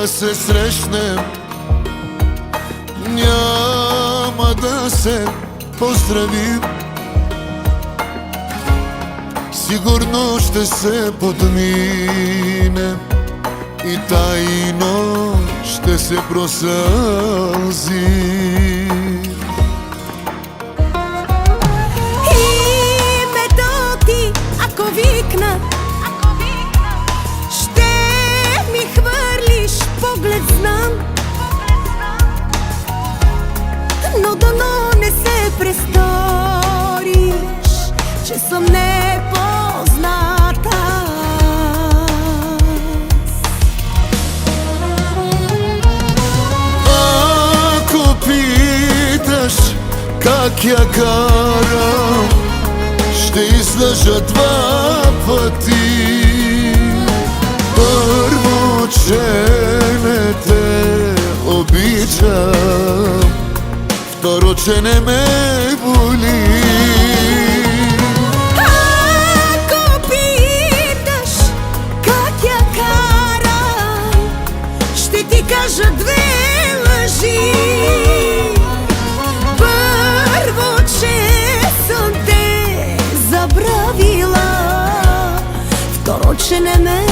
да се срещнем, няма да се поздравим. Сигурно ще се подминем и тайно ще се просълзим. Името ти, ако викна, ще ми хвърлиш поглед, знам. Но дано не се престориш, че съм непозната. Ако питаш как я карам, ще излъжа два пъти. Първо, че не те обичам, второ, че не ме боли. Ако питаш как я карам, ще ти кажа две лъжи. Първо, че съм те забравила, второ, че не ме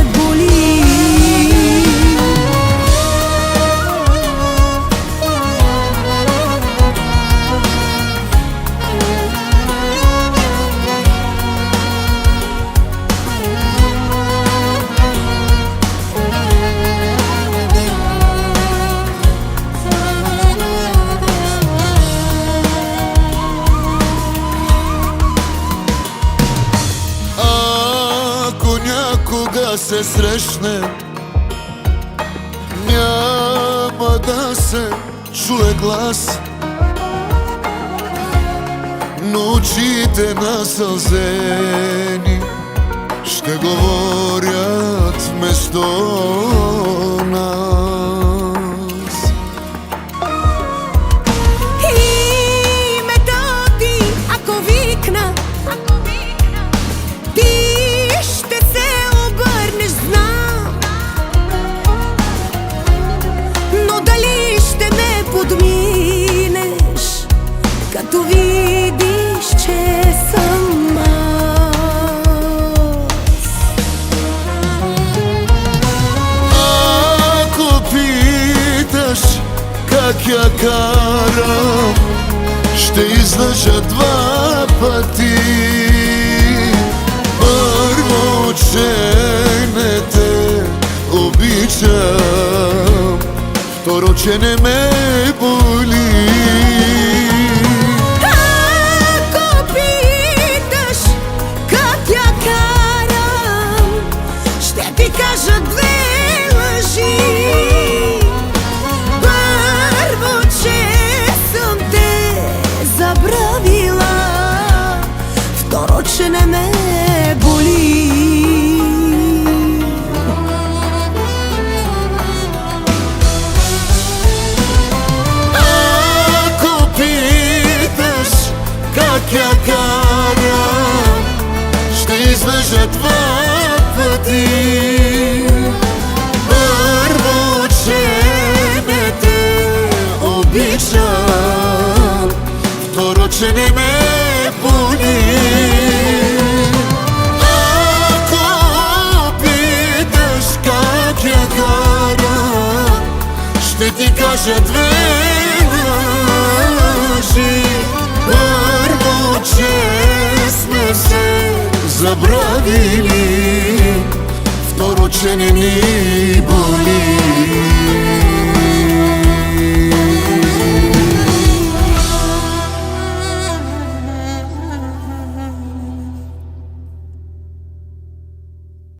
боли. Някога се срещнем, няма да се чуе глас, но очите насълзени ще говорят вместо нас. Името ти, ако викна, подминеш, като видиш, че съм аз. Ако питаш как я карам, ще излъжа два пъти. Първо, че не те обичам, второ, че не ме боли. Ако питаш как я карам, ще ти кажа две лъжи. Първо, че съм те забравила, второ, че не ме боли. Как я карам, ще излъжа два пъти. Първо, че не те обичам, второ, че не ме боли. Ако питаш как я карам, ще ти кажа две лъжи. Първо, че сме се забравили, второ, че не ни боли.